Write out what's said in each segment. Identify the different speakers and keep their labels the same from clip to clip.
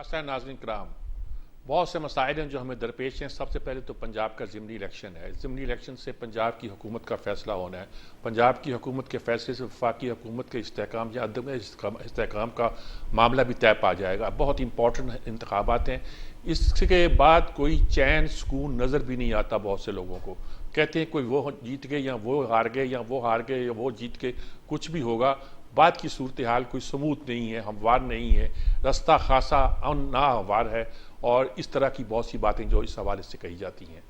Speaker 1: नाज़रीन नाज़रीन कराम, बहुत से मसाइल हैं जो हमें दरपेश हैं। सबसे पहले तो पंजाब का ज़िमनी इलेक्शन है। ज़िमनी इलेक्शन से पंजाब की हुकूमत का फैसला होना है। पंजाब की हुकूमत के फैसले से वफाकी हुकूमत के इस्तेहकाम या अदम इस्तेहकाम का मामला भी तय पा जाएगा। बहुत इंपॉर्टेंट इंतखाबात हैं। इसके बाद कोई चैन सुकून नज़र भी नहीं आता बहुत से लोगों को। कहते हैं कोई वो जीत गए या वो हार गए या वो हार गए या वो जीत के, कुछ भी होगा। बात की सूरत हाल कोई समूथ नहीं है, हमवार नहीं है, रास्ता खासा नाहवार है और इस तरह की बहुत सी बातें जो इस हवाले से कही जाती हैं।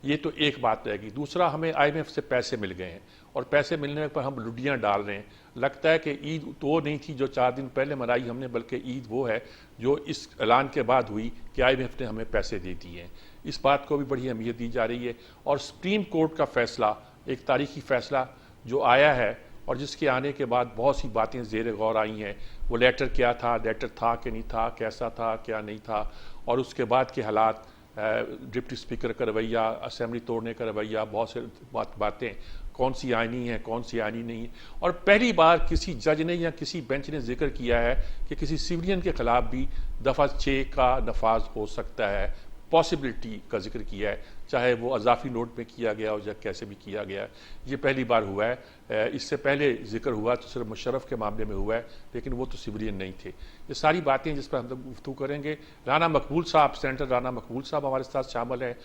Speaker 1: ये तो एक बात रहेगी। दूसरा, हमें IMF से पैसे मिल गए हैं और पैसे मिलने पर हम लुडियाँ डाल रहे हैं। लगता है कि ईद तो नहीं थी जो 4 दिन पहले मनाई हमने, बल्कि ईद वो है जो इस ऐलान के बाद हुई कि IMF ने हमें पैसे दे दिए हैं। इस बात को भी बड़ी अहमियत दी जा रही है। और सुप्रीम कोर्ट का फैसला, एक तारीखी फैसला जो आया है और जिसके आने के बाद बहुत सी बातें ज़ेर गौर आई हैं। वो लेटर क्या था, लेटर था कि नहीं था, कैसा था क्या नहीं था, और उसके बाद के हालात, डिप्टी स्पीकर का रवैया, असेंबली तोड़ने का रवैया, बहुत से बातें, कौन सी आईनी है कौन सी आईनी नहीं है। और पहली बार किसी जज ने या किसी बेंच ने जिक्र किया है कि किसी सिविलियन के खिलाफ भी दफ़ा 6 का नफाज हो सकता है। पॉसिबिलिटी का जिक्र किया है, चाहे वो अजाफी नोट में किया गया हो या कैसे भी किया गया है। ये पहली बार हुआ है। इससे पहले जिक्र हुआ तो सिर्फ मुशर्रफ के मामले में हुआ है, लेकिन वो तो सिविलियन नहीं थे। ये सारी बातें जिस पर हम लोग गुफ्तगू करेंगे। राना मकबूल साहब, सेनेटर राना मकबूल साहब हमारे साथ शामिल हैं।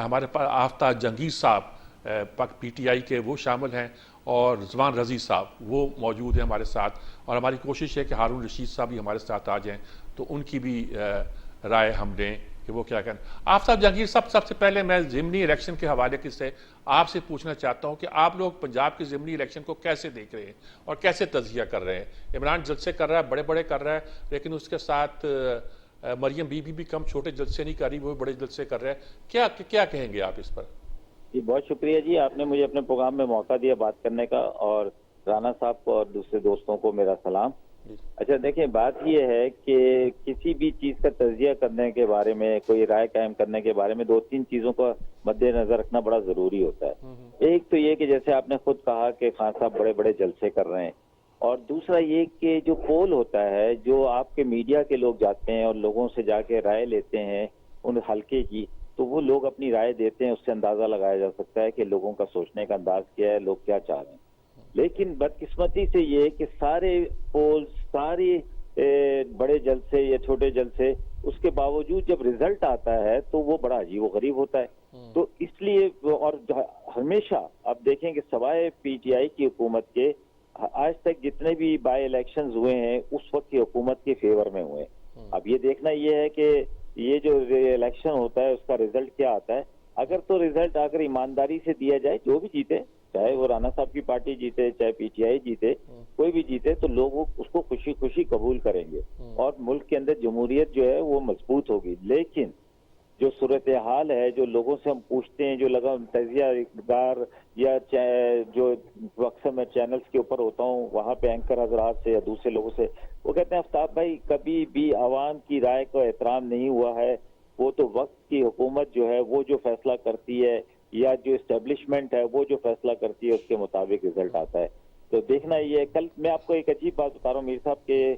Speaker 1: हमारे पास आफ्ताब जहांगीर साहब PTI के, वो शामिल हैं, और रिजवान रजी साहब वो मौजूद हैं हमारे साथ। और हमारी कोशिश है कि हारून रशीद साहब भी हमारे साथ आ जाएँ तो उनकी भी राय हम लें कि वो क्या कहना। आफ्ताब जहांगीर साहब, सबसे पहले मैं ज़िमनी इलेक्शन के हवाले से आपसे पूछना चाहता हूं कि आप लोग पंजाब के ज़िमनी इलेक्शन को कैसे देख रहे हैं और कैसे तज़किया कर रहे हैं। इमरान जलसे कर रहा है, बड़े बड़े कर रहा है, लेकिन उसके साथ मरियम बीबी भी कम छोटे जलसे नहीं कर रही, वो बड़े जलसे कर रहे हैं। क्या क्या कहेंगे आप इस पर?
Speaker 2: जी, बहुत शुक्रिया जी, आपने मुझे अपने प्रोग्राम में मौका दिया बात करने का, और राना साहब को और दूसरे दोस्तों को मेरा सलाम। अच्छा, देखिए, बात यह है कि किसी भी चीज का तजिया करने के बारे में, कोई राय कायम करने के बारे में 2-3 चीजों का मद्देनजर रखना बड़ा जरूरी होता है। एक तो ये कि जैसे आपने खुद कहा कि खान साहब बड़े बड़े जलसे कर रहे हैं, और दूसरा ये कि जो पोल होता है, जो आपके मीडिया के लोग जाते हैं और लोगों से जाके राय लेते हैं उन हल्के की, तो वो लोग अपनी राय देते हैं, उससे अंदाजा लगाया जा सकता है कि लोगों का सोचने का अंदाज क्या है, लोग क्या चाह रहे हैं। लेकिन बदकिस्मती से ये कि सारे पोल्स, सारे बड़े जलसे या छोटे जलसे, उसके बावजूद जब रिजल्ट आता है तो वो बड़ा अजीब गरीब होता है। तो इसलिए, और हमेशा आप देखें कि सवाए PTI की हुकूमत के आज तक जितने भी बाई इलेक्शंस हुए हैं उस वक्त की हुकूमत के फेवर में हुए। अब ये देखना ये है कि ये जो इलेक्शन होता है उसका रिजल्ट क्या आता है। अगर तो रिजल्ट अगर ईमानदारी से दिया जाए, जो भी जीते, चाहे वो राना साहब की पार्टी जीते, चाहे PTI जीते, कोई भी जीते, तो लोग उसको खुशी खुशी कबूल करेंगे और मुल्क के अंदर जमहूरियत जो है वो मजबूत होगी। लेकिन जो सूरत हाल है, जो लोगों से हम पूछते हैं, जो लगा तजियादार या जो अक्सर मैं चैनल्स के ऊपर होता हूँ वहां पे एंकर हजरात से या दूसरे लोगों से, वो कहते हैं आफ्ताब भाई कभी भी आवाम की राय का एहतराम नहीं हुआ है। वो तो वक्त की हुकूमत जो है वो जो फैसला करती है, या जो इस्टेब्लिशमेंट है वो जो फैसला करती है, उसके मुताबिक रिजल्ट आता है। तो देखना ये, कल मैं आपको एक अजीब बात बता रहा हूँ मीर साहब के,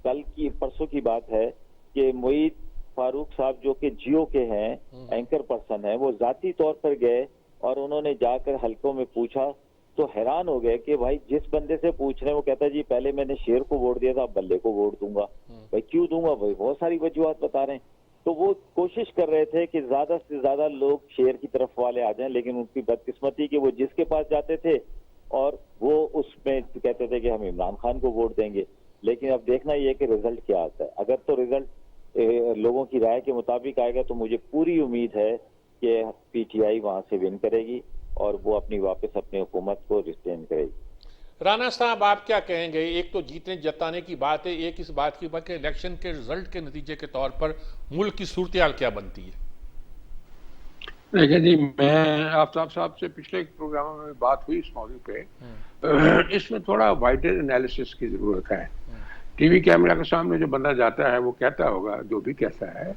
Speaker 2: कल की परसों की बात है कि मोईद फारूक साहब जो कि जियो के हैं, एंकर पर्सन है, वो जाती तौर पर गए और उन्होंने जाकर हल्कों में पूछा, तो हैरान हो गए कि भाई जिस बंदे से पूछ रहे हैं वो कहता है जी पहले मैंने शेर को वोट दिया था, अब बल्ले को वोट दूंगा। भाई क्यों दूंगा? भाई बहुत सारी वजूहत बता रहे हैं। तो वो कोशिश कर रहे थे कि ज्यादा से ज्यादा लोग शेर की तरफ वाले आ जाएं, लेकिन उनकी बदकिस्मती कि वो जिसके पास जाते थे और वो उसमें कहते थे कि हम इमरान खान को वोट देंगे। लेकिन अब देखना यह कि रिजल्ट क्या आता है। अगर तो रिजल्ट लोगों की राय के मुताबिक आएगा तो मुझे पूरी उम्मीद है कि PTI वहां से विन करेगी और वो अपनी वापस अपनी हुकूमत को रिस्टेन करेगी।
Speaker 1: राना साहब, आप क्या कहेंगे? एक तो जीतने जताने की बात है, एक इस बात की बात कि इलेक्शन के रिजल्ट के नतीजे के तौर पर मुल्क की सूरत हाल क्या बनती है?
Speaker 3: देखिए जी, मैं आफ्ताब साहब से पिछले प्रोग्राम में बात हुई इस मौजू पे, इसमें थोड़ा वाइडर एनालिसिस की जरूरत है। टीवी कैमरा के सामने जो बंदा जाता है वो कहता होगा जो भी कहता है,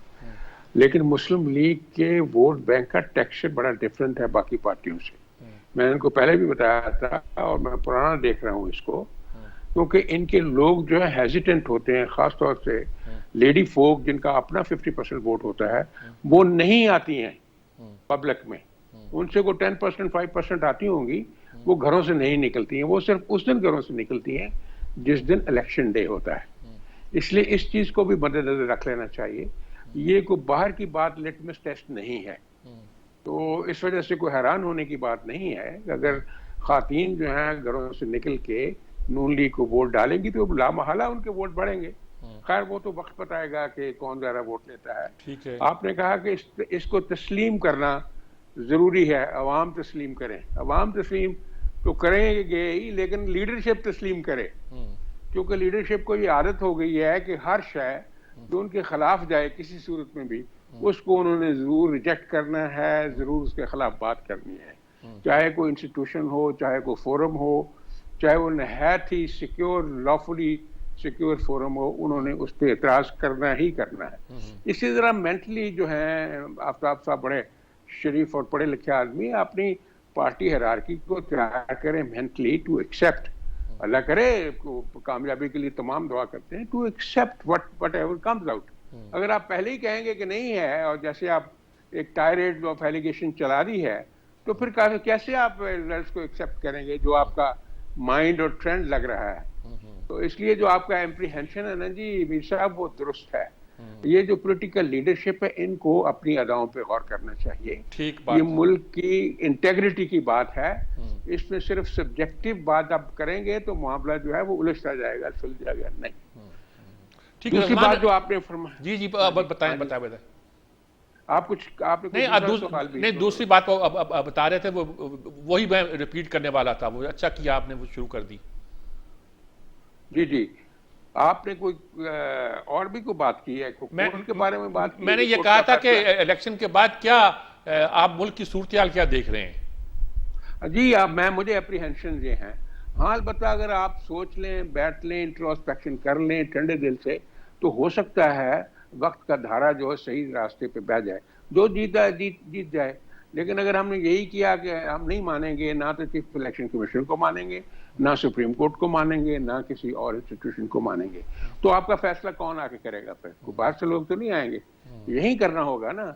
Speaker 3: लेकिन मुस्लिम लीग के वोट बैंक का टेक्सचर बड़ा डिफरेंट है बाकी पार्टियों से। मैंने इनको पहले भी बताया था और मैं पुराना देख रहा हूँ इसको क्योंकि इनके लोग जो है हेजिटेंट होते हैं, खासतौर से लेडी फोक जिनका अपना 50% वोट होता है, वो नहीं आती हैं पब्लिक में। उनसे को 10% 5% आती होंगी, वो घरों से नहीं निकलती हैं, वो सिर्फ उस दिन घरों से निकलती हैं जिस दिन इलेक्शन डे होता है। इसलिए इस चीज को भी मद्देनजर रख लेना चाहिए। ये कोई बाहर की बात, लिटमस टेस्ट नहीं है, तो इस वजह से कोई हैरान होने की बात नहीं है। अगर खातीन जो है घरों से निकल के नून लीग को वोट डालेंगी तो लामहला उनके वोट बढ़ेंगे। खैर वो तो वक्त बताएगा कि कौन ज्यादा वोट लेता है।
Speaker 1: ठीक है।
Speaker 3: आपने कहा कि इसको तस्लीम करना जरूरी है, अवाम तस्लीम करें। अवाम तस्लीम तो करेंगे ही, लेकिन लीडरशिप तस्लीम करे, क्योंकि लीडरशिप को ये आदत हो गई है कि हर शय जो उनके खिलाफ जाए किसी सूरत में भी, उसको उन्होंने जरूर रिजेक्ट करना है, जरूर उसके खिलाफ बात करनी है। चाहे कोई इंस्टीट्यूशन हो, चाहे कोई फोरम हो, चाहे वो नहायत ही सिक्योर, लॉफुली सिक्योर फोरम हो, उन्होंने उस पर एतराज करना ही करना है। इसी तरह मेंटली जो है, आफ्ताब साहब बड़े शरीफ और पढ़े लिखे आदमी, अपनी पार्टी हायरार्की को तैयार करें मेंटली टू एक्सेप्ट, अल्लाह करे कामयाबी के लिए तमाम दुआ करते हैं, to accept whatever comes out. अगर आप पहले ही कहेंगे कि नहीं है, और जैसे आप एक टायरेड ऑफ एलिगेशन चला दी है, तो फिर कैसे आप रिजल्ट्स को एक्सेप्ट करेंगे जो आपका माइंड और ट्रेंड लग रहा है। तो इसलिए जो आपका एम्प्रीहेंशन है ना जी मीर साहब, वो दुरुस्त है। ये जो पॉलिटिकल लीडरशिप है, इनको अपनी अदाओं पे गौर करना चाहिए।
Speaker 1: ठीक
Speaker 3: ये मुल्क की इंटेग्रिटी की बात है, इसमें सिर्फ सब्जेक्टिव बात आप करेंगे तो मामला जो है वो उलझता जाएगा, सुलझ जाएगा नहीं।
Speaker 1: ठीक है।
Speaker 3: दूसरी बात जो आपने फरमाया,
Speaker 1: जी बताएं।
Speaker 3: आप कुछ आपने
Speaker 1: नहीं, दूसरी बात को अब बता रहे थे, वो वही मैं रिपीट करने वाला था। वो अच्छा किया आपने वो शुरू कर दी।
Speaker 3: जी आपने कोई और भी कोई बात की है, उनके बारे में बात की?
Speaker 1: मैंने ये कहा था कि इलेक्शन के बाद क्या आप मुल्क की सूरत-ए-हाल क्या देख रहे हैं?
Speaker 3: जी मुझे अप्रीहेंशन ये हैं। हाँ, अलबत्ता अगर आप सोच लें, बैठ लें, इंट्रोस्पेक्शन कर लें ठंडे दिल से, तो हो सकता है वक्त का धारा जो है सही रास्ते पे बह जाए, जो जीता है जीत जाए। लेकिन अगर हमने यही किया कि हम नहीं मानेंगे, ना तो चीफ इलेक्शन कमीशन को मानेंगे, ना सुप्रीम कोर्ट को मानेंगे, ना किसी और इंस्टीट्यूशन को मानेंगे, तो आपका फैसला कौन आके करेगा? फिर बाहर से लोग तो नहीं आएंगे, यही करना होगा ना।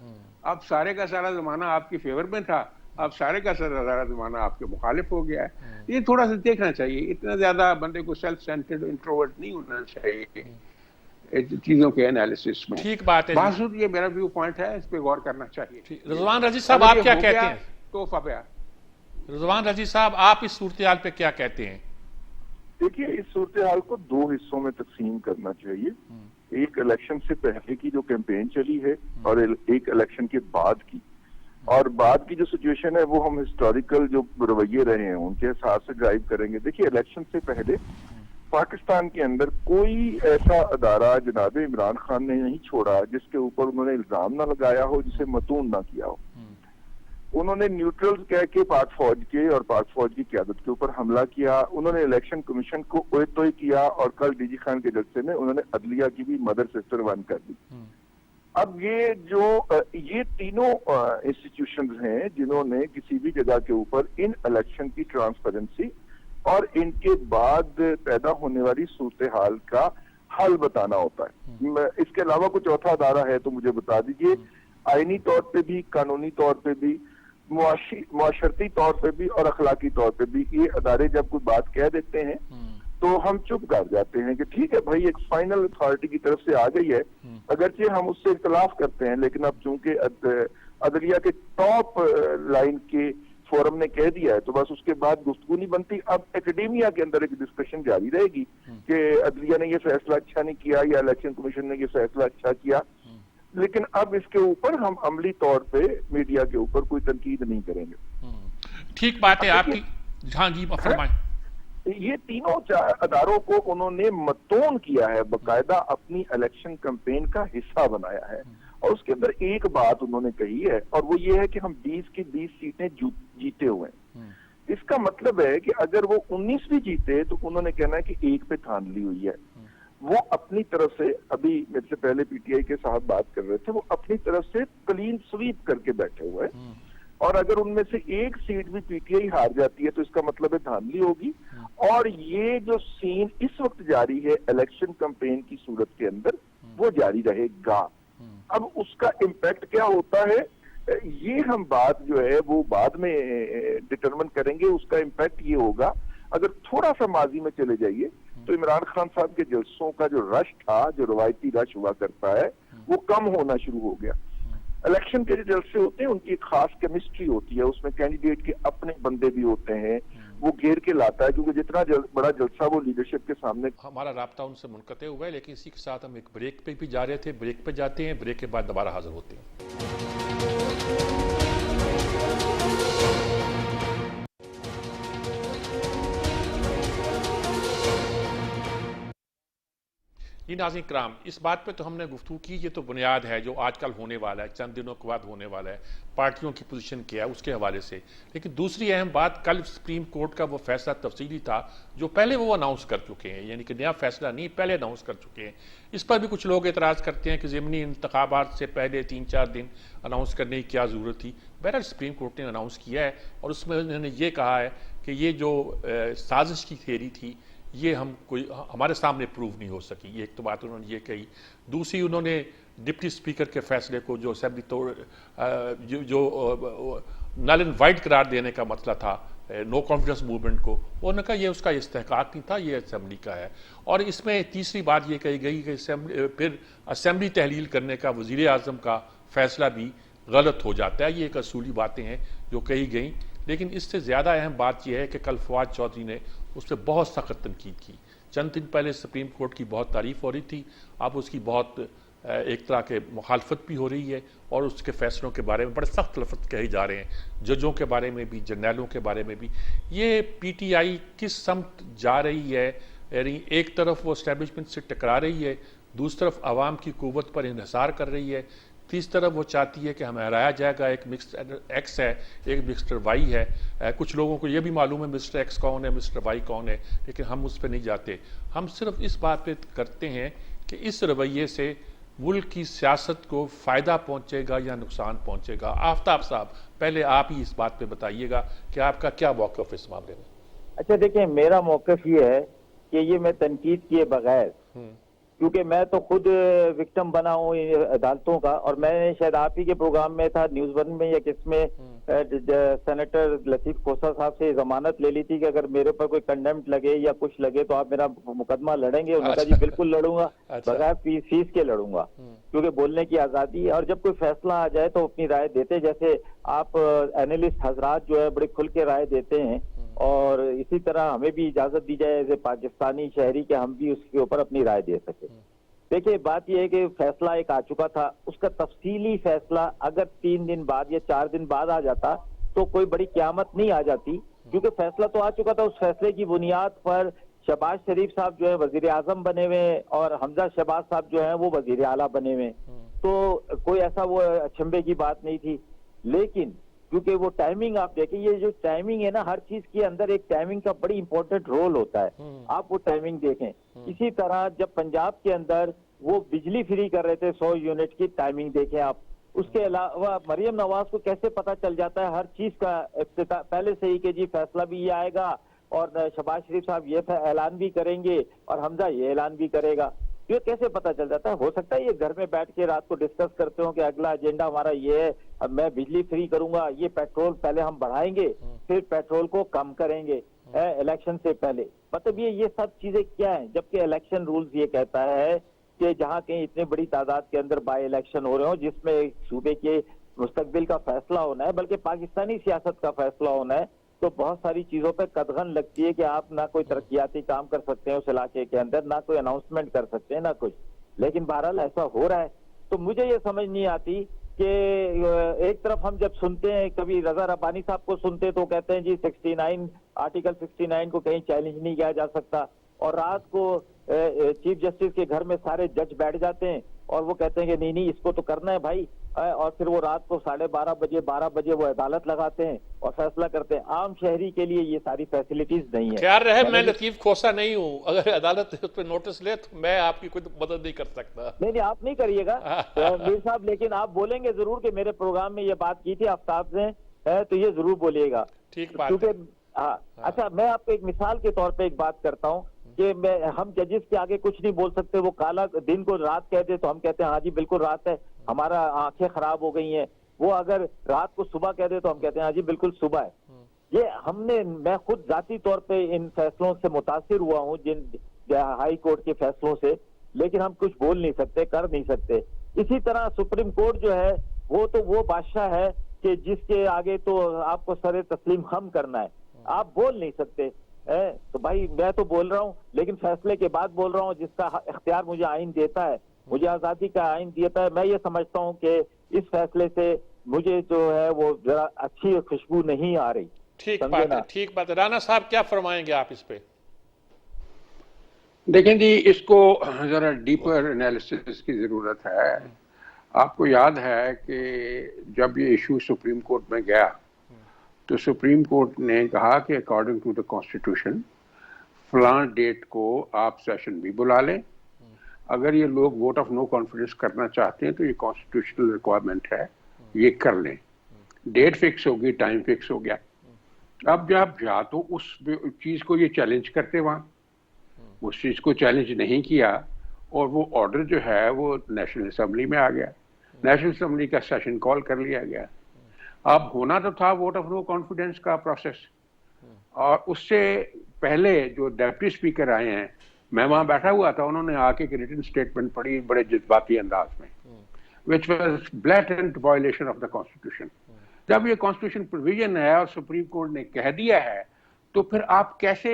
Speaker 3: अब सारे का सारा जमाना आपकी फेवर में था, अब सारे का सारा जमाना आपके मुखालिफ हो गया है। ये थोड़ा सा देखना चाहिए, इतना ज्यादा बंदे को सेल्फ सेंटर्ड इंट्रोवर्ट नहीं होना चाहिए चीजों के एनालिसिस में।
Speaker 1: ठीक बात है।
Speaker 3: बावजूद ये मेरा व्यू पॉइंट है, इस पे गौर करना चाहिए।
Speaker 1: रिजवान रजीद साहब, आप क्या कहते हैं?
Speaker 3: तो फबया
Speaker 1: रिजवान रजीद साहब, आप इस सूरत-ए-हाल पे क्या कहते हैं?
Speaker 4: देखिए, इस सूरत-ए-हाल को दो हिस्सों में तकसीम करना चाहिए। एक इलेक्शन से पहले की जो कैंपेन चली है और एक इलेक्शन के बाद की। और बाद की जो सिचुएशन है वो हम हिस्टोरिकल जो रवैये रहे हैं उनके हिसाब से ड्राइव करेंगे। देखिए, इलेक्शन से पहले पाकिस्तान के अंदर कोई ऐसा अदारा जनाब इमरान खान ने नहीं छोड़ा जिसके ऊपर उन्होंने इल्जाम ना लगाया हो, जिसे मतून ना किया हो। उन्होंने न्यूट्रल कह के पाक फौज के और पाक फौज की क्यादत के ऊपर हमला किया। उन्होंने इलेक्शन कमीशन को ओए-तोए किया और कल डीजी खान के जलसे में उन्होंने अदलिया की भी मदर सिस्टर वन कर दी। अब ये तीनों इंस्टीट्यूशंस हैं जिन्होंने किसी भी जगह के ऊपर इन इलेक्शन की ट्रांसपेरेंसी और इनके बाद पैदा होने वाली सूरत हाल का हल बताना होता है। इसके अलावा कुछ चौथा अदारा है तो मुझे बता दीजिए। आईनी तौर पे भी, कानूनी तौर पे भी, मुआशरती तौर पे भी और अखलाकी तौर पे भी ये अदारे जब कोई बात कह देते हैं तो हम चुप कर जाते हैं कि ठीक है भाई, एक फाइनल अथॉरिटी की तरफ से आ गई है, अगरचे हम उससे इख्तलाफ करते हैं, लेकिन अब चूंकि अदलिया के टॉप लाइन के फोरम ने कह दिया है तो बस उसके बाद गुफ्तगू नहीं बनती। अब एकेडेमिया के अंदर एक डिस्कशन जारी रहेगी कि अदलिया ने ये फैसला अच्छा नहीं किया या इलेक्शन कमीशन ने ये फैसला अच्छा किया, लेकिन अब इसके ऊपर हम अमली तौर पे मीडिया के ऊपर कोई तनकीद नहीं करेंगे।
Speaker 1: ठीक बात है आपकी। हाँ जी, फरमाएं।
Speaker 4: ये तीनों अदारों को उन्होंने मतून किया है, बकायदा अपनी इलेक्शन कैंपेन का हिस्सा बनाया है। और उसके अंदर एक बात उन्होंने कही है और वो ये है कि हम 20 की 20 सीटें जीते हुए हैं। इसका मतलब है कि अगर वो 19 भी जीते तो उन्होंने कहना है कि एक पे ठान ली हुई है। वो अपनी तरफ से, अभी मेरे से पहले पीटीआई के साहब बात कर रहे थे, वो अपनी तरफ से क्लीन स्वीप करके बैठे हुए हैं। और अगर उनमें से एक सीट भी पीटीआई हार जाती है तो इसका मतलब है धांधली होगी। और ये जो सीन इस वक्त जारी है इलेक्शन कैंपेन की सूरत के अंदर, वो जारी रहेगा। अब उसका इम्पैक्ट क्या होता है, ये हम बात जो है वो बाद में डिटरमिन करेंगे। उसका इम्पैक्ट ये होगा, अगर थोड़ा सा माजी में चले जाइए तो इमरान खान साहब के जलसों का जो रश था, जो रवायती रश हुआ करता है, वो कम होना शुरू हो गया। इलेक्शन के जो जलसे होते हैं उनकी एक खास केमिस्ट्री होती है, उसमें कैंडिडेट के अपने बंदे भी होते हैं, वो घेर के लाता है, क्योंकि जितना बड़ा जलसा वो लीडरशिप के सामने।
Speaker 1: हमारा राब्ता उनसे मुनक़ते हुआ है, लेकिन इसी के साथ हम एक ब्रेक पे भी जा रहे थे। ब्रेक पे जाते हैं, ब्रेक के बाद दोबारा हाजिर होते हैं। जी नाज़रीन कराम, इस बात पे तो हमने गुफ्तगू की, ये तो बुनियाद है जो आजकल होने वाला है, चंद दिनों के बाद होने वाला है, पार्टियों की पोजीशन क्या है उसके हवाले से। लेकिन दूसरी अहम बात, कल सुप्रीम कोर्ट का वो फैसला तफसीली था जो पहले वो अनाउंस कर चुके हैं, यानी कि नया फैसला नहीं, पहले अनाउंस कर चुके हैं। इस पर भी कुछ लोग एतराज़ करते हैं कि ज़िमनी इंतखाबात से पहले 3-4 दिन अनाउंस करने की क्या ज़रूरत थी। बहरहाल सुप्रीम कोर्ट ने अनाउंस किया है और उसमें उन्होंने ये कहा है कि ये जो साजिश की थियरी थी ये हमारे सामने प्रूव नहीं हो सकी। ये एक तो बात उन्होंने ये कही। दूसरी, उन्होंने डिप्टी स्पीकर के फैसले को जो असेंबली जो नल एंड वाइड करार देने का मसला था, नो कॉन्फिडेंस मूवमेंट को, उन्होंने कहा ये उसका इस्तेहकाक नहीं था, ये असेंबली का है। और इसमें तीसरी बात ये कही गई कि फिर असेंबली तहलील करने का वज़ीर आज़म का फैसला भी गलत हो जाता है। ये एक असूली बातें हैं जो कही गई। लेकिन इससे ज़्यादा अहम बात यह है कि कल फवाद चौधरी ने उस पर बहुत सख्त तनकीद की। चंद दिन पहले सुप्रीम कोर्ट की बहुत तारीफ हो रही थी, अब उसकी बहुत एक तरह के मुखालफत भी हो रही है और उसके फैसलों के बारे में बड़े सख्त लफ्ज़ कहे जा रहे हैं, जजों के बारे में भी, जर्नैलों के बारे में भी। ये पीटीआई किस समत जा रही है, यानी एक तरफ वो एस्टेब्लिशमेंट से टकरा रही है, दूसरी तरफ आवाम की कुव्वत पर इन्हिसार कर रही है, तीसरी तरफ वो चाहती है कि हमें हराया जाएगा। एक मिस्टर एक्स है, एक मिस्टर वाई है। कुछ लोगों को ये भी मालूम है मिस्टर एक्स कौन है, मिस्टर वाई कौन है, लेकिन हम उस पर नहीं जाते। हम सिर्फ इस बात पे करते हैं कि इस रवैये से मुल्क की सियासत को फ़ायदा पहुँचेगा या नुकसान पहुँचेगा। आफ्ताब साहब, पहले आप ही इस बात पे बताइएगा कि आपका क्या मौक़िफ़ इस मामले में।
Speaker 2: अच्छा देखिए, मेरा मौक़िफ़ ये है कि ये मैं तनकीद किए बगैर, क्योंकि मैं तो खुद विक्टिम बना हूँ अदालतों का, और मैंने शायद आप ही के प्रोग्राम में था, न्यूज़ वन में या किसमें, सेनेटर लतीफ खोसा साहब से जमानत ले ली थी कि अगर मेरे पर कोई कंडेम्प्ट लगे या कुछ लगे तो आप मेरा मुकदमा लड़ेंगे। उन्होंने कहा जी बिल्कुल लड़ूंगा, बगैर फीस के लड़ूंगा, क्योंकि बोलने की आज़ादी है। और जब कोई फैसला आ जाए तो अपनी राय देते, जैसे आप एनालिस्ट हजरात जो है बड़े खुल के राय देते हैं, और इसी तरह हमें भी इजाजत दी जाए एज ए पाकिस्तानी शहरी कि हम भी उसके ऊपर अपनी राय दे सके। देखिए बात यह है कि फैसला एक आ चुका था, उसका तफसीली फैसला अगर 3 दिन बाद या 4 दिन बाद आ जाता तो कोई बड़ी क़यामत नहीं आ जाती, क्योंकि फैसला तो आ चुका था। उस फैसले की बुनियाद पर शहबाज शरीफ साहब जो है वजीर आजम बने हुए और हमजा शहबाज साहब जो है वो वजीर आला बने हुए, तो कोई ऐसा वो अचंभे की बात नहीं थी। लेकिन क्योंकि वो टाइमिंग आप देखें, ये जो टाइमिंग है ना, हर चीज के अंदर एक टाइमिंग का बड़ी इंपॉर्टेंट रोल होता है। आप वो टाइमिंग देखें। इसी तरह जब पंजाब के अंदर वो बिजली फ्री कर रहे थे 100 यूनिट की, टाइमिंग देखें आप। उसके अलावा मरियम नवाज को कैसे पता चल जाता है हर चीज का पहले से ही कि जी फैसला भी ये आएगा और शहबाज शरीफ साहब ये ऐलान भी करेंगे और हमजा ये ऐलान भी करेगा। ये कैसे पता चल जाता है? हो सकता है ये घर में बैठ के रात को डिस्कस करते हो कि अगला एजेंडा हमारा ये है, अब मैं बिजली फ्री करूंगा, ये पेट्रोल पहले हम बढ़ाएंगे, फिर पेट्रोल को कम करेंगे इलेक्शन से पहले। मतलब ये सब चीजें क्या है, जबकि इलेक्शन रूल्स ये कहता है कि जहां कहीं इतनी बड़ी तादाद के अंदर बाई इलेक्शन हो रहे हो जिसमें एक सूबे के मुस्तकबिल का फैसला होना है, बल्कि पाकिस्तानी सियासत का फैसला होना है, तो बहुत सारी चीजों पे कदगन लगती है कि आप ना कोई तरक्याती काम कर सकते हैं उस इलाके के अंदर, ना कोई अनाउंसमेंट कर सकते हैं, ना कुछ। लेकिन बहरहाल ऐसा हो रहा है। तो मुझे ये समझ नहीं आती कि एक तरफ हम जब सुनते हैं, कभी रजा रब्बानी साहब को सुनते तो कहते हैं जी 69 आर्टिकल 69 को कहीं चैलेंज नहीं किया जा सकता, और रात को चीफ जस्टिस के घर में सारे जज बैठ जाते हैं और वो कहते हैं कि नहीं नहीं इसको तो करना है भाई, और फिर वो रात को 12:30 बजे 12 बजे वो अदालत लगाते हैं और फैसला करते हैं। आम शहरी के लिए ये सारी फैसिलिटीज नहीं है।
Speaker 1: ख्याल रहे मैं लतीफ खोसा नहीं हूँ, अगर अदालत उस पर नोटिस ले तो मैं आपकी कोई मदद नहीं कर सकता।
Speaker 2: नहीं आप नहीं करिएगा मीर साहब, लेकिन आप बोलेंगे जरूर कि मेरे प्रोग्राम में ये बात की थी आफ्ताब से है तो ये जरूर बोलिएगा।
Speaker 1: ठीक बात है।
Speaker 2: क्योंकि हाँ, अच्छा मैं आपको एक मिसाल के तौर पे एक बात करता हूँ कि हम जजेस के आगे कुछ नहीं बोल सकते। वो काला दिन को रात कह दे तो हम कहते हैं हाँ जी बिल्कुल रात है, हमारा आंखें खराब हो गई हैं। वो अगर रात को सुबह कह दे तो हम कहते हैं हाँ जी बिल्कुल सुबह है। ये मैं खुद जाती तौर पे इन फैसलों से मुतासिर हुआ हूँ, जिन हाई कोर्ट के फैसलों से, लेकिन हम कुछ बोल नहीं सकते, कर नहीं सकते। इसी तरह सुप्रीम कोर्ट जो है वो बादशाह है कि जिसके आगे तो आपको सरे तस्लीम खम करना है, आप बोल नहीं सकते। तो भाई मैं तो बोल रहा हूँ, लेकिन फैसले के बाद बोल रहा हूँ, जिसका इख्तियार मुझे आइन देता है, मुझे आजादी का आइन देता है। मैं ये समझता हूँ कि इस फैसले से मुझे जो है वो जरा अच्छी खुशबू नहीं आ रही।
Speaker 1: ठीक बात है, ठीक बात है। राणा साहब क्या फरमाएंगे आप इस पे?
Speaker 3: देखें जी, इसको जरा डीपर एनालिसिस की जरूरत है। आपको याद है कि जब ये इशू सुप्रीम कोर्ट में गया तो सुप्रीम कोर्ट ने कहा कि अकॉर्डिंग टू द कॉन्स्टिट्यूशन फलां डेट को आप सेशन भी बुला लें। अगर ये लोग वोट ऑफ नो कॉन्फिडेंस करना चाहते हैं तो ये कॉन्स्टिट्यूशनल रिक्वायरमेंट है, ये कर लें। डेट फिक्स होगी, टाइम फिक्स हो गया। अब जब या तो उस चीज को ये चैलेंज करते, वहां उस चीज को चैलेंज नहीं किया और वो ऑर्डर जो है वो नेशनल असेंबली में आ गया, नेशनल असेंबली का सेशन कॉल कर लिया गया। अब होना तो था वोट ऑफ नो कॉन्फिडेंस का प्रोसेस, और उससे पहले जो डेप्टी स्पीकर आए हैं, मैं वहां बैठा हुआ था, उन्होंने आके एक रिटन स्टेटमेंट पढ़ी बड़े जज्बाती अंदाज में, which was blatant violation of the constitution. जब ये कॉन्स्टिट्यूशन प्रोविजन है और सुप्रीम कोर्ट ने कह दिया है, तो फिर आप कैसे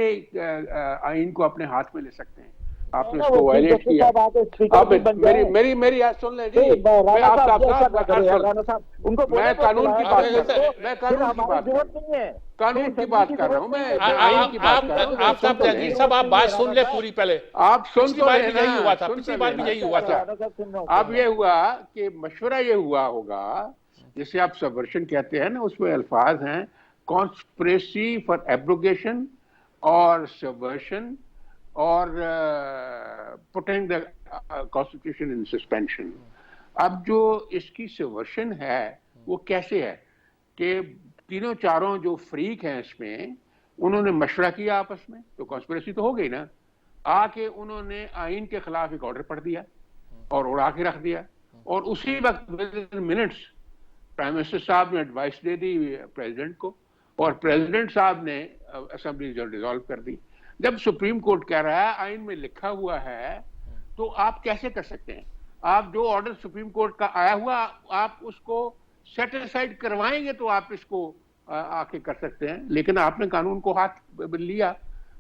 Speaker 3: आइन को अपने हाथ में ले सकते हैं? आपने इसको वायलेट किया। अब मेरी बात सुन ले जी, मैं आप मैं कानून की बात कर रहा हूँ, मैं कानून की बात कर रहा हूँ, मैं आइन की बात कर रहा हूँ।
Speaker 1: जहांगीर साहब आप बात सुन ले पूरी पहले।
Speaker 3: आप सुन तो
Speaker 1: बार भी यही हुआ था, पिछली बार भी यही हुआ था।
Speaker 3: अब ये हुआ कि मशवरा ये हुआ होगा, जिसे आप सबवर्शन कहते हैं ना, उसमें अल्फाज हैं कॉन्स्पिरेसी फॉर एब्रोगेशन और सबवर्शन और putting the constitution in suspension. अब जो इसकी सबवर्शन है वो कैसे है कि तीनों चारों जो फ्रीक हैं इसमें, उन्होंने मशवरा किया आपस में, तो कॉन्स्पिरेसी तो हो गई ना। आके उन्होंने आइन के खिलाफ एक ऑर्डर पढ़ दिया और उड़ा के रख दिया, और उसी वक्त with in minutes prime minister साहब ने एडवाइस दे दी प्रेसिडेंट को, और प्रेसिडेंट साहब ने असेंबली जो डिसॉल्व कर दी। जब सुप्रीम कोर्ट कह रहा है आइन में लिखा हुआ है, तो आप कैसे कर सकते हैं? आप जो ऑर्डर सुप्रीम कोर्ट का आया हुआ, आप उसको सेट असाइड करवाएंगे तो आप इसको आके कर सकते हैं, लेकिन आपने कानून को हाथ लिया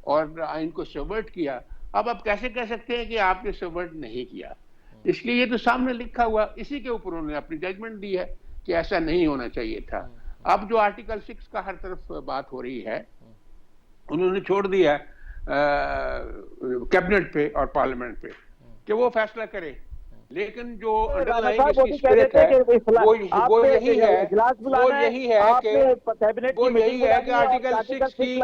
Speaker 3: और आइन को सबवर्ट किया। अब आप कैसे कह सकते हैं कि आपने सबवर्ट नहीं किया? इसलिए ये तो सामने लिखा हुआ, इसी के ऊपर उन्होंने अपनी जजमेंट दी है कि ऐसा नहीं होना चाहिए था। अब जो आर्टिकल 6 का हर तरफ बात हो रही है, उन्होंने छोड़ दिया है कैबिनेट पे और पार्लियामेंट पे कि वो फैसला करे, लेकिन जो अंडरलाइंग इसकी स्पिरिट है वो यही है कि आर्टिकल 6 की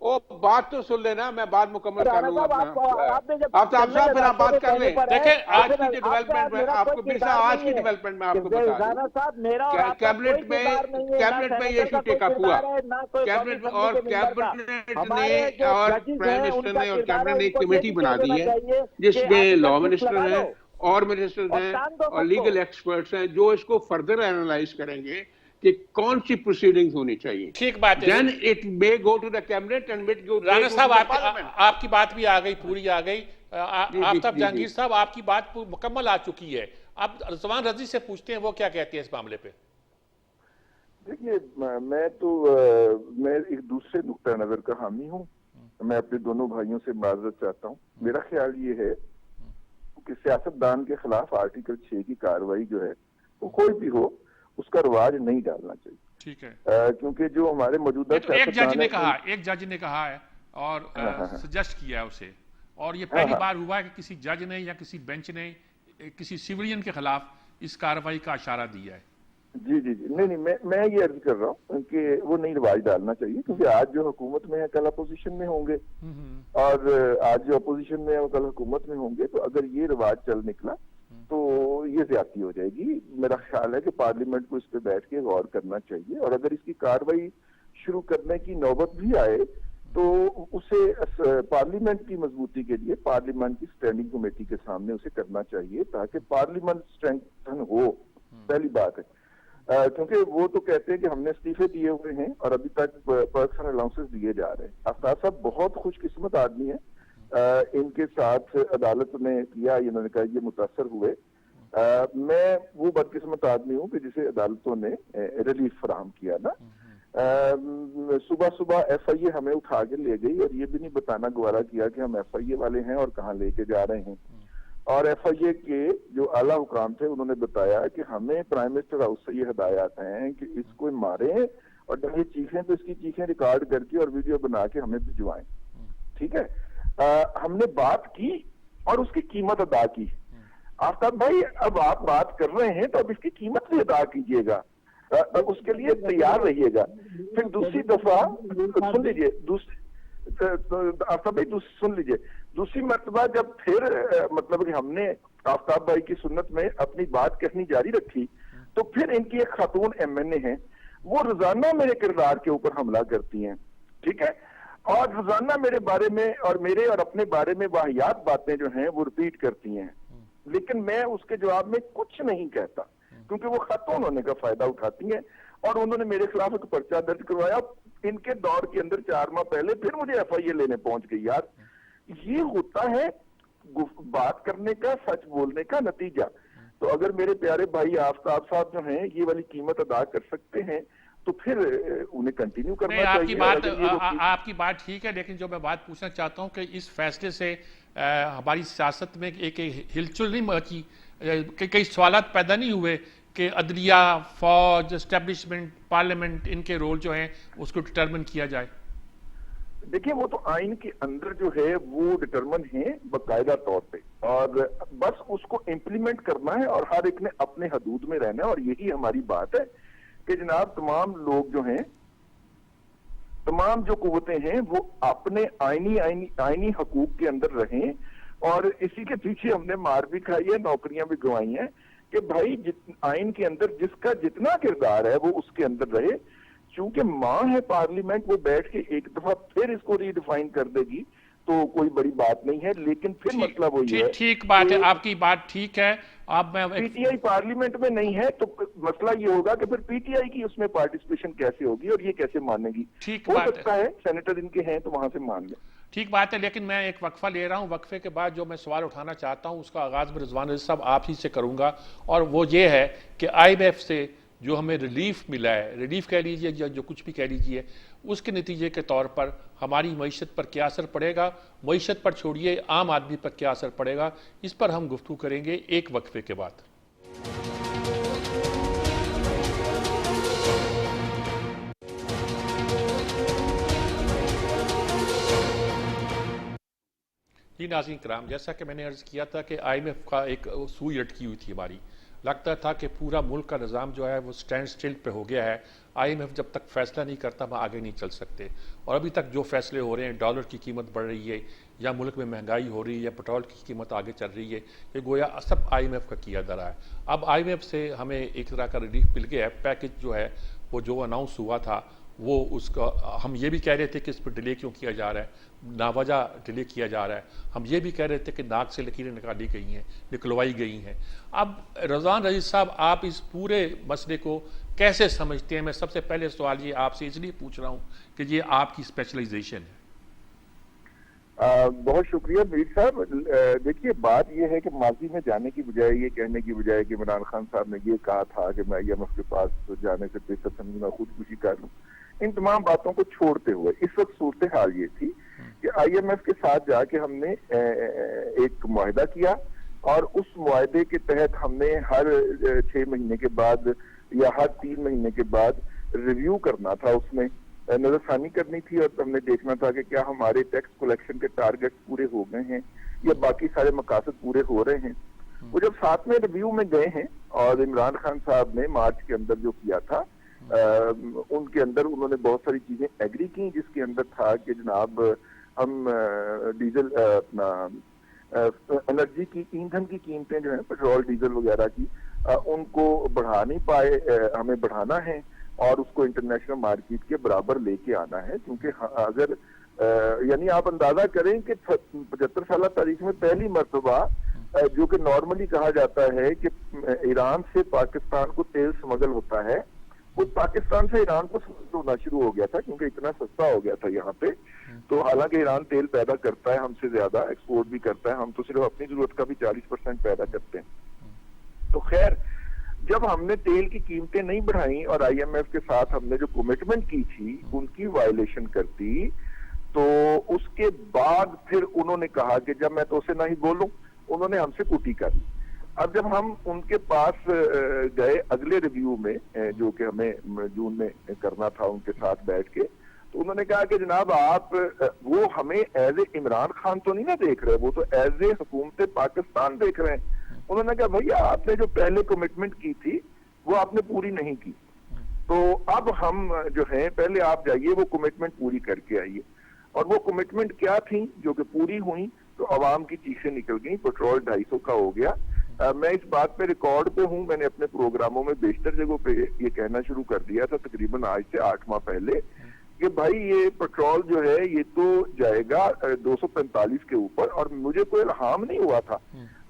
Speaker 3: ओ बात तो सुन लेना, मैं बात मुकम्मल कर लूंगा। आप फिर आप बात कर ले।
Speaker 1: देखें
Speaker 3: आज की जो डेवलपमेंट में आपको बिरसा, आज की डेवलपमेंट में आपको बता दूं, कैबिनेट में ये इशू टेकअप हुआ, कैबिनेट ने और प्राइम मिनिस्टर ने और कैबिनेट ने एक कमेटी बना दी है, जिसमें लॉ मिनिस्टर हैं और मिनिस्टर हैं और लीगल एक्सपर्ट्स हैं, जो इसको फर्दर एनालाइज करेंगे कि कौन सी प्रोसीडिंग्स होनी चाहिए।
Speaker 1: ठीक बात है।
Speaker 3: Then it may go to the cabinet and it go
Speaker 1: Rana साहब
Speaker 3: to the parliament.
Speaker 1: आपकी बात भी आ गई, पूरी आ गई। आफ्ताब जहांगीर साहब आपकी बात मुकम्मल आ चुकी है। अब रिजवान रजी से पूछते हैं वो क्या कहते हैं इस मामले पे।
Speaker 4: देखिए, मैं एक दूसरे नुक्ता नजर का हामी हूँ। मैं अपने दोनों भाइयों से माजरत चाहता हूँ। मेरा ख्याल ये है कि सियासतदान के खिलाफ आर्टिकल 6 की कार्रवाई जो है वो कोई भी हो, उसका रिवाज नहीं डालना चाहिए। ठीक है, क्योंकि जो हमारे मौजूदा
Speaker 1: तो एक जज ने कहा है और सजेस्ट किया है उसे, और ये पहली बार हुआ है कि किसी जज ने या किसी बेंच ने किसी सिविलियन के खिलाफ इस कार्रवाई का इशारा दिया है।
Speaker 4: जी जी जी, नहीं, मैं ये अर्ज कर रहा हूँ कि वो नहीं रिवाज डालना चाहिए, क्योंकि आज जो हुकूमत में है कल अपोजिशन में होंगे, और आज जो अपोजिशन में है वो कल हुकूमत में होंगे। तो अगर ये रिवाज चल निकला तो ये ज्यादती हो जाएगी। मेरा ख्याल है कि पार्लियामेंट को इस पे बैठ के गौर करना चाहिए, और अगर इसकी कार्रवाई शुरू करने की नौबत भी आए तो उसे पार्लियामेंट की मजबूती के लिए पार्लियामेंट की स्टैंडिंग कमेटी के सामने उसे करना चाहिए, ताकि पार्लियामेंट स्ट्रेंथन हो। पहली बात है, क्योंकि वो तो कहते हैं कि हमने इस्तीफे दिए हुए हैं और अभी तक पर्क्स एंड अलाउंसेस दिए जा रहे हैं। आफ्ताब साहब बहुत खुशकिस्मत आदमी है, इनके साथ अदालत ने किया, इन्होंने कहा ये मुतासर हुए। मैं वो बदकिस्मत आदमी हूँ कि जिसे अदालतों ने रिलीफ फराहम किया ना। सुबह सुबह FIA हमें उठा के ले गई और ये भी नहीं बताना गवारा किया कि हम FIA वाले हैं और कहाँ लेके जा रहे हैं। और FIA के जो आला हुकाम थे उन्होंने बताया कि हमें प्राइम मिनिस्टर हाउस से ये हदायत हैं कि इसको मारें और जब ये चीखें तो इसकी चीखें रिकॉर्ड करके और वीडियो बना के हमें भिजवाएं। ठीक है, हमने बात की और उसकी कीमत अदा की। आफ्ताब भाई, अब आप बात कर रहे हैं तो अब इसकी कीमत भी अदा कीजिएगा, उसके लिए तैयार रहिएगा। फिर दूसरी दफा सुन लीजिए, आफ्ताब भाई सुन लीजिए, दूसरी मर्तबा जब फिर मतलब कि हमने आफ्ताब भाई की सुन्नत में अपनी बात कहनी जारी रखी, तो फिर इनकी एक खातून MNA है, वो रोजाना मेरे किरदार के ऊपर हमला करती हैं। ठीक है, और रोजाना मेरे बारे में और मेरे और अपने बारे में वाहियात बातें जो हैं वो रिपीट करती हैं, लेकिन मैं उसके जवाब में कुछ नहीं कहता, क्योंकि वो खातून होने का फायदा उठाती हैं। और उन्होंने मेरे खिलाफ एक पर्चा दर्ज करवाया। इनके दौर के अंदर 4 माह पहले फिर मुझे FIA लेने पहुंच गई। यार, ये होता है बात करने का, सच बोलने का नतीजा। तो अगर मेरे प्यारे भाई आफ्ताब साहब जो हैं ये वाली कीमत अदा कर सकते हैं तो फिर उन्हें कंटिन्यू करना चाहिए।
Speaker 1: आपकी बात ठीक है, लेकिन जो मैं बात पूछना चाहता हूं कि इस फैसले से हमारी सियासत में एक हिलचुल नहीं मची, कई सवालात पैदा नहीं हुए कि अदलिया, फौज, एस्टेब्लिशमेंट, पार्लियामेंट, इनके रोल जो हैं उसको डिटरमिन किया जाए?
Speaker 4: देखिए, वो तो आइन के अंदर जो है वो डिटरमिन है बाकायदा तौर पे, और बस उसको इम्प्लीमेंट करना है और हर एक ने अपने हदूद में रहना है। और यही हमारी बात है कि जनाब तमाम लोग जो हैं, तमाम जो कुव्वतें हैं वो अपने आईनी हकूक के अंदर रहें। और इसी के पीछे हमने मार भी खाई है, नौकरियां भी गंवाई हैं कि भाई आइन के अंदर जिसका जितना किरदार है वो उसके अंदर रहे। चूंकि माँ है पार्लियामेंट, वो बैठ के एक दफा फिर इसको रीडिफाइन कर देगी तो कोई बड़ी बात नहीं है, लेकिन फिर मसला वही है।
Speaker 1: ठीक बात है, आपकी बात ठीक है। अब मैं
Speaker 4: PTI पार्लियामेंट में नहीं है तो मसला ये होगा कि फिर PTI की उसमें पार्टिसिपेशन कैसे होगी और ये कैसे मानेगी।
Speaker 1: ठीक
Speaker 4: हो
Speaker 1: बात
Speaker 4: सकता है सेनेटर इनके हैं तो वहां से मान ले।
Speaker 1: ठीक बात है, लेकिन मैं एक वक्फा ले रहा हूं। वक्फे के बाद जो मैं सवाल उठाना चाहता हूं उसका आगाज में रिजवान रज़ी साहब आप ही से करूंगा, और वो ये है कि IMF से जो हमें रिलीफ मिला है, रिलीफ कह लीजिए या जो कुछ भी कह लीजिए, उसके नतीजे के तौर पर हमारी मईशत पर क्या असर पड़ेगा, मईशत पर छोड़िए आम आदमी पर क्या असर पड़ेगा, इस पर हम गुफ्तगू करेंगे एक वक्फे के बाद। जी नाज़रीन कराम, जैसा कि मैंने अर्ज़ किया था कि IMF का एक सुई अटकी हुई थी हमारी, लगता था कि पूरा मुल्क का निज़ाम जो है वो स्टैंड स्टिल पे हो गया है। IMF जब तक फैसला नहीं करता हम आगे नहीं चल सकते। और अभी तक जो फैसले हो रहे हैं, डॉलर की कीमत बढ़ रही है या मुल्क में महंगाई हो रही है, पेट्रोल की कीमत आगे चल रही है, ये गोया सब IMF का किया जा रहा है। अब IMF से हमें एक तरह का रिलीफ मिल गया है। पैकेज जो है वो जो अनाउंस हुआ था वो उसका हम ये भी कह रहे थे कि इस पर डिले क्यों किया जा रहा है, नावजह डिले किया जा रहा है। हम ये भी कह रहे थे कि नाक से लकीरें निकाली गई हैं, निकलवाई गई हैं। अब रज़वान रज़ी साहब, आप इस पूरे मसले को कैसे समझते हैं? मैं सबसे पहले सवाल ये आपसे इसलिए पूछ रहा हूँ कि ये आपकी स्पेशलाइजेशन है।
Speaker 4: बहुत शुक्रिया मीर साहब। देखिए, बात यह है कि माजी में जाने की बजाय, ये कहने की बजाय कि इमरान खान साहब ने ये कहा था कि मैं IMF के पास जाने से बेहतर समझूंगा खुदकुशी कर लूं, इन तमाम बातों को छोड़ते हुए इस वक्त सूरत हाल ये थी कि IMF के साथ जाके हमने एक मुआहिदा किया और उस मुआहिदे के तहत हमने हर 6 महीने के बाद या हर 3 महीने के बाद रिव्यू करना था, उसमें नजरसानी करनी थी और हमने देखना था कि क्या हमारे टैक्स कलेक्शन के टारगेट्स पूरे हो गए हैं या बाकी सारे मकासद पूरे हो रहे हैं। वो जब साथ में रिव्यू में गए हैं और इमरान खान साहब ने मार्च के अंदर जो किया था, उनके अंदर उन्होंने बहुत सारी चीजें एग्री की, जिसके अंदर था कि जनाब हम डीजल अपना एनर्जी की, ईंधन की कीमतें जो है पेट्रोल डीजल वगैरह की, उनको बढ़ा नहीं पाए, हमें बढ़ाना है और उसको इंटरनेशनल मार्केट के बराबर लेके आना है। क्योंकि अगर यानी आप अंदाजा करें कि 75 साल तारीख में पहली मर्तबा जो कि नॉर्मली कहा जाता है कि ईरान से पाकिस्तान को तेल स्मगल होता है, वो पाकिस्तान से ईरान को स्मगल होना शुरू हो गया था क्योंकि इतना सस्ता हो गया था यहाँ पे। तो हालांकि ईरान तेल पैदा करता है हमसे ज्यादा, एक्सपोर्ट भी करता है, हम तो सिर्फ अपनी जरूरत का भी 40% पैदा करते हैं। तो खैर, जब हमने तेल की कीमतें नहीं बढ़ाई और आईएमएफ के साथ हमने जो कमिटमेंट की थी उनकी वायलेशन कर दी, तो उसके बाद फिर उन्होंने कहा कि जब मैं तो उसे नहीं बोलूं, उन्होंने हमसे कुटी कर ली। अब जब हम उनके पास गए अगले रिव्यू में, जो कि हमें जून में करना था उनके साथ बैठ के, तो उन्होंने कहा कि जनाब आप, वो हमें एज ए इमरान खान तो नहीं ना देख रहे, वो तो एज ए हुकूमत पाकिस्तान देख रहे हैं। उन्होंने कहा भैया आपने जो पहले कमिटमेंट की थी वो आपने पूरी नहीं की, तो अब हम जो है पहले आप जाइए वो कमिटमेंट पूरी करके आइए। और वो कमिटमेंट क्या थी जो कि पूरी हुई, तो अवाम की चीखें निकल गई, पेट्रोल 250 का हो गया। मैं इस बात पे रिकॉर्ड पे हूं, मैंने अपने प्रोग्रामों में बेशतर जगहों पे ये कहना शुरू कर दिया था तकरीबन आज से 8 माह पहले कि भाई ये पेट्रोल जो है ये तो जाएगा 245 के ऊपर। और मुझे कोई इल्हाम नहीं हुआ था,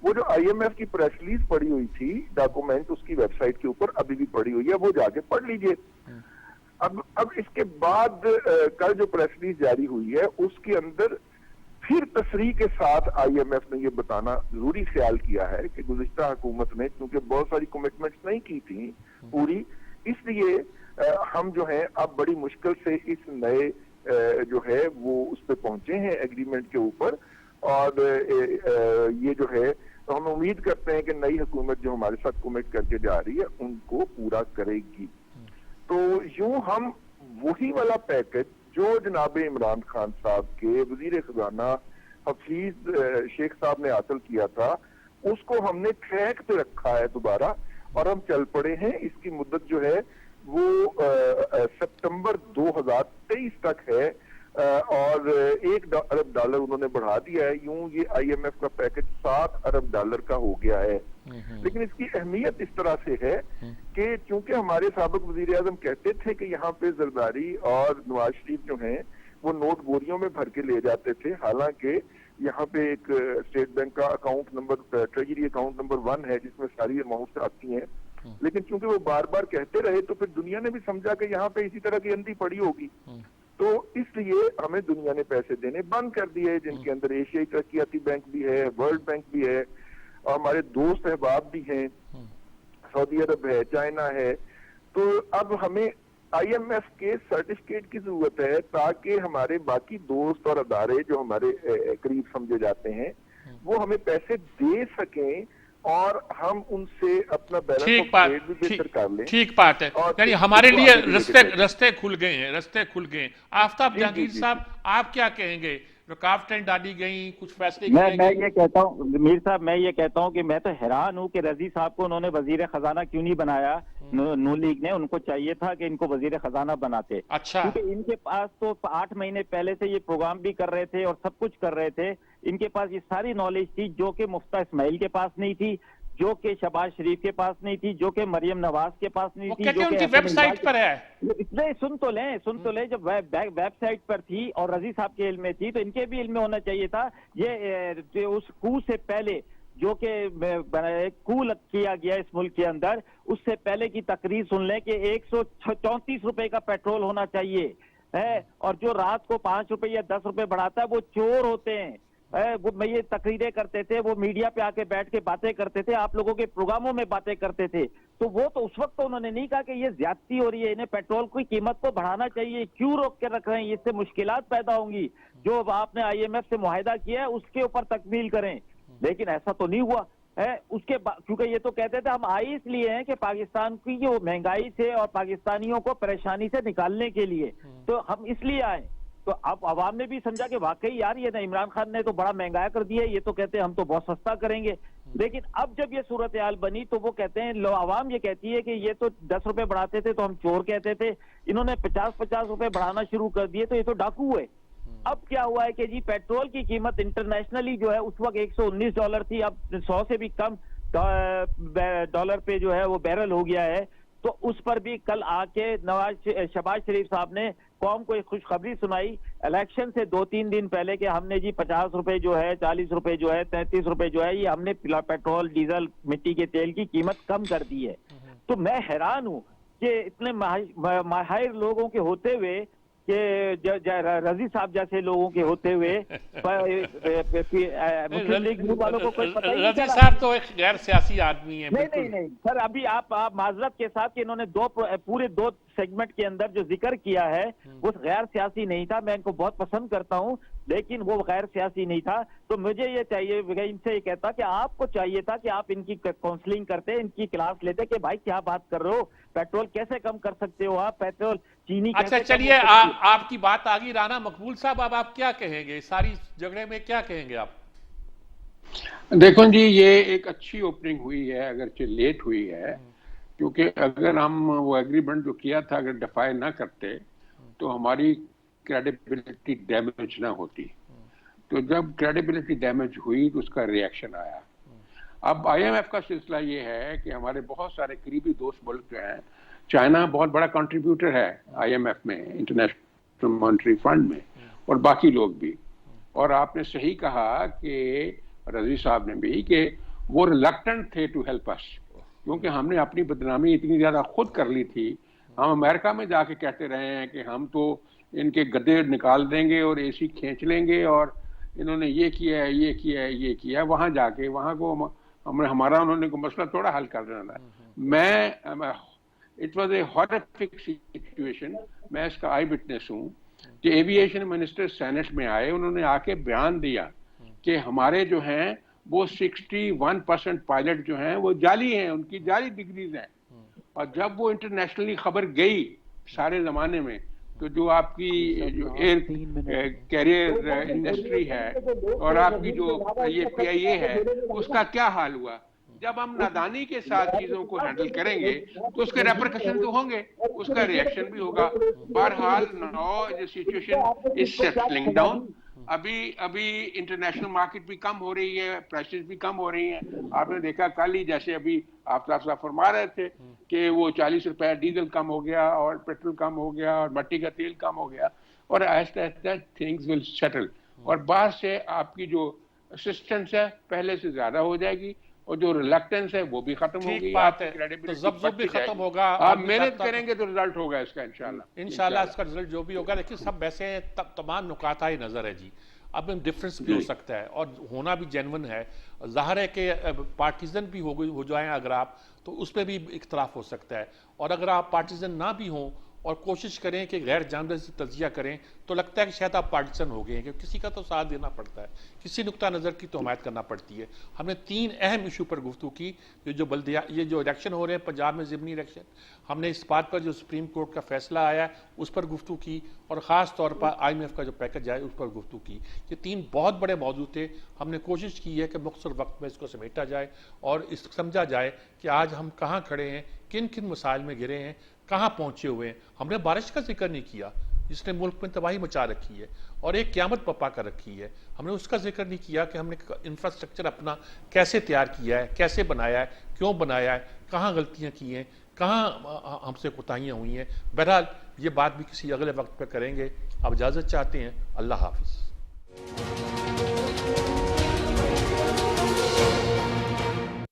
Speaker 4: वो जो आईएमएफ की प्रेस रिलीज पड़ी हुई थी, डॉक्यूमेंट उसकी वेबसाइट के ऊपर अभी भी पड़ी हुई है, वो जाके पढ़ लीजिए। अब इसके बाद कल जो प्रेस रिलीज जारी हुई है उसके अंदर फिर तसरीह के साथ आईएमएफ ने ये बताना जरूरी ख्याल किया है कि गुज़िश्ता हुकूमत ने क्योंकि बहुत सारी कमिटमेंट्स नहीं की थी पूरी, इसलिए हम जो है अब बड़ी मुश्किल से इस नए जो है वो उस पर पहुंचे हैं एग्रीमेंट के ऊपर। और ये जो है तो हम उम्मीद करते हैं कि नई हुकूमत जो हमारे साथ कमिट करके जा रही है उनको पूरा करेगी। तो यूं हम वही वाला पैकेज जो जनाब इमरान खान साहब के वजीर खजाना हफीज शेख साहब ने हासिल किया था, उसको हमने ट्रैक पे रखा है दोबारा और हम चल पड़े हैं। इसकी मुद्दत जो है वो सितंबर 2023 तक है और $1 अरब उन्होंने बढ़ा दिया है। यूं ये आईएमएफ का पैकेज $7 अरब का हो गया है। लेकिन इसकी अहमियत इस तरह से है कि चूंकि हमारे साबिक वजीर आजम कहते थे कि यहाँ पे जरदारी और नवाज शरीफ जो हैं वो नोट बोरियों में भर के ले जाते थे, हालांकि यहाँ पे एक स्टेट बैंक का account number, treasury account number 1 है जिसमें सारी अमाउंट आती हैं। लेकिन चूंकि वो बार बार कहते रहे तो फिर दुनिया ने भी समझा कि यहाँ पे इसी तरह की अंधी पड़ी होगी, तो इसलिए हमें दुनिया ने पैसे देने बंद कर दिए, जिनके अंदर एशियाई तरक्याती बैंक भी है, वर्ल्ड बैंक भी है और हमारे दोस्त अहबाब भी हैं, सऊदी अरब है, चाइना है। तो अब हमें आईएमएफ के सर्टिफिकेट की जरूरत है ताकि हमारे बाकी दोस्त और अदारे जो हमारे करीब समझे जाते हैं वो हमें पैसे दे सकें और हम उनसे अपना बैलेंस ऑफ ट्रेड भी बेहतर कर लें।
Speaker 1: ठीक बात है, यानी हमारे लिए रस्ते खुल गए हैं। आफ्ताब जहांगीर साहब, आप क्या कहेंगे? रुकावटें डाली गई, कुछ फैसले
Speaker 2: मैं ये कहता हूँ मीर साहब, मैं ये कहता हूँ कि मैं तो हैरान हूँ कि रजी साहब को उन्होंने वजीर खजाना क्यों नहीं बनाया। नून लीग ने, उनको चाहिए था कि इनको वजीर खजाना बनाते।
Speaker 1: अच्छा,
Speaker 2: क्योंकि इनके पास तो 8 महीने पहले से ये प्रोग्राम भी कर रहे थे और सब कुछ कर रहे थे। इनके पास ये सारी नॉलेज थी जो कि मुफ्ता इस्माइल के पास नहीं थी, जो कि शहबाज शरीफ के पास नहीं थी, जो कि मरियम नवाज के पास नहीं थी, जो कि
Speaker 1: वेबसाइट पर है।
Speaker 2: इसलिए सुन तो लें जब वेबसाइट पर थी और रजी साहब के इल्म में थी तो इनके भी इल्म में होना चाहिए था। ये उस कू से पहले जो कि कू किया गया इस मुल्क के अंदर, उससे पहले की तकरीर सुन लें कि 134 रुपए का पेट्रोल होना चाहिए है, और जो रात को 5 रुपए या 10 रुपए बढ़ाता है वो चोर होते हैं। वो ये तकरीरें करते थे, वो मीडिया पे आके बैठ के बातें करते थे, आप लोगों के प्रोग्रामों में बातें करते थे। तो वो तो उस वक्त तो उन्होंने नहीं कहा कि ये ज्यादती हो रही है, इन्हें पेट्रोल की कीमत को बढ़ाना चाहिए, क्यों रोक के रख रहे हैं, इससे मुश्किलात पैदा होंगी। जो आपने आईएमएफ से मुआहिदा किया है उसके ऊपर तकमील करें। लेकिन ऐसा तो नहीं हुआ है। उसके बाद क्योंकि ये तो कहते थे हम आए इसलिए हैं कि पाकिस्तान की जो महंगाई से और पाकिस्तानियों को परेशानी से निकालने के लिए, तो हम इसलिए आए। तो अब अवाम ने भी समझा कि वाकई यार ये ना इमरान खान ने तो बड़ा महंगाया कर दिया है, ये तो कहते हैं हम तो बहुत सस्ता करेंगे। लेकिन अब जब ये सूरत हाल बनी तो वो कहते हैं, अवाम ये कहती है कि ये तो 10 रुपए बढ़ाते थे तो हम चोर कहते थे, इन्होंने 50-50 रुपए बढ़ाना शुरू कर दिए तो ये तो डाकू है। अब क्या हुआ है कि जी पेट्रोल की कीमत इंटरनेशनली जो है उस वक्त $119 थी, अब 100 से भी कम डॉलर पे जो है वो बैरल हो गया है। तो उस पर भी कल आके शहबाज शरीफ साहब ने कौम को एक खुशखबरी सुनाई इलेक्शन से 2-3 दिन पहले कि हमने जी 50 रुपए जो है, 40 रुपए जो है, 33 रुपए जो है, ये हमने पेट्रोल, डीजल, मिट्टी के तेल की कीमत कम कर दी है। तो मैं हैरान हूं कि इतने माहिर लोगों के होते हुए कि रजी साहब जैसे लोगों के होते हुए मुस्लिम लीग ग्रुप वालों को कोई पता ही नहीं
Speaker 1: रजी साहब तो एक गैर सियासी आदमी है।
Speaker 2: नहीं सर, अभी आप माजरत के साथ कि इन्होंने पूरे दो सेगमेंट के अंदर जो जिक्र किया है वो गैर सियासी नहीं था। मैं इनको बहुत पसंद करता हूं, लेकिन वो गैर सियासी नहीं था। तो मुझे ये चाहिए, इनसे ये कहता कि आपको चाहिए था कि आप इनकी काउंसलिंग करते, इनकी क्लास लेते कि भाई क्या बात कर रहे हो, पेट्रोल कैसे कम कर सकते हो आप, पेट्रोल चीनी
Speaker 1: अच्छा चलिए, आपकी बात आ गई राना मकबूल साहब, अब आप क्या कहेंगे सारी झगड़े में, क्या कहेंगे आप?
Speaker 3: देखो जी, ये एक अच्छी ओपनिंग हुई है, अगरचे लेट हुई है, क्योंकि अगर हम वो एग्रीमेंट जो किया था अगर डिफाई ना करते तो हमारी क्रेडिबिलिटी डैमेज ना होती। तो जब क्रेडिबिलिटी डैमेज हुई तो उसका रिएक्शन आया। अब आईएमएफ का सिलसिला ये है कि हमारे बहुत सारे करीबी दोस्त मुल्क जो हैं, चाइना बहुत बड़ा कंट्रीब्यूटर है आईएमएफ में, इंटरनेशनल मॉनेटरी फंड में, और बाकी लोग भी। और आपने सही कहा कि रजी साहब ने भी कि वो रिलक्टेंट थे टू हेल्प अस, क्योंकि हमने अपनी बदनामी इतनी ज्यादा खुद कर ली थी। हम अमेरिका में जाके कहते रहे हैं कि हम तो इनके गद्दे निकाल देंगे और एसी खींच लेंगे, और इन्होंने ये किया है, ये किया है, ये किया है। वहां जाके वहां को हमारा उन्होंने को मसला थोड़ा हल कर देना था। It was a horrific situation. मैं इसका आई विटनेस हूँ कि एविएशन मिनिस्टर सेनेट में आए, उन्होंने आके बयान दिया कि हमारे जो हैं वो 61% पायलट जो हैं वो जाली हैं, उनकी जाली डिग्रीज हैं। और जब वो इंटरनेशनली खबर गई सारे जमाने में, तो जो आपकी जो एयर कैरियर इंडस्ट्री है और आपकी जो ये PIA है, उसका क्या हाल हुआ। जब हम नादानी के साथ चीजों को हैंडल करेंगे तो उसके रेपरकशन तो होंगे, उसका रिएक्शन भी होगा। बहरहाल now the situation is settling down. अभी इंटरनेशनल मार्केट भी कम हो रही है, प्राइसेस भी कम हो रही हैं। आपने देखा कल ही, जैसे अभी आप साहब फरमा रहे थे कि वो 40 रुपए डीजल कम हो गया और पेट्रोल कम हो गया और मट्टी का तेल कम हो गया, और Aahista Aahista things will settle. और बाहर से आपकी जो असिस्टेंस है पहले से ज्यादा हो जाएगी, और जो रिलक्टेंस है वो भी खत्म होगी।
Speaker 1: बात है, तो जब भी खत्म होगा,
Speaker 3: आप मेहनत करेंगे तो रिजल्ट होगा इसका
Speaker 1: इंशाल्लाह इसका रिजल्ट जो भी होगा। देखिए सब वैसे तमाम नुकात ही नजर है जी। अब डिफरेंस भी हो सकता है और होना भी जेन्युइन है। जाहिर है कि पार्टीजन भी हो जाए अगर आप, तो उस पर भी इख्तलाफ हो सकता है। और अगर आप पार्टीजन ना भी हों और कोशिश करें कि गैर जानबूझ से तजिया करें, तो लगता है कि शायद आप पार्टीजन हो गए हैं, क्योंकि किसी का तो साथ देना पड़ता है, किसी नुक्ता नज़र की तो हमायत करना पड़ती है। हमने 3 अहम इशू पर गुफ्तगू की। ये जो इलेक्शन हो रहे हैं पंजाब में, ज़िमनी इलेक्शन, हमने इस बात पर जो सुप्रीम कोर्ट का फैसला आया उस पर गुफ्तगू की, और ख़ास तौर पर IMF का जो पैकेज आया उस पर गुफ्तगू की। ये 3 बहुत बड़े मौजूद थे। हमने कोशिश की है कि मुख्तसर वक्त में इसको समेटा जाए और समझा जाए कि आज हम कहाँ खड़े हैं, किन किन मसाइल में घिरे हैं, कहाँ पहुंचे हुए हैं। हमने बारिश का जिक्र नहीं किया जिसने मुल्क में तबाही मचा रखी है और एक क़यामत पपा कर रखी है। हमने उसका जिक्र नहीं किया कि हमने इंफ्रास्ट्रक्चर अपना कैसे तैयार किया है, कैसे बनाया है, क्यों बनाया है, कहाँ गलतियाँ की हैं, कहाँ हमसे कोताहियाँ हुई हैं। बहरहाल ये बात भी किसी अगले वक्त पर करेंगे। अब इजाज़त चाहते हैं। अल्लाह हाफिज़।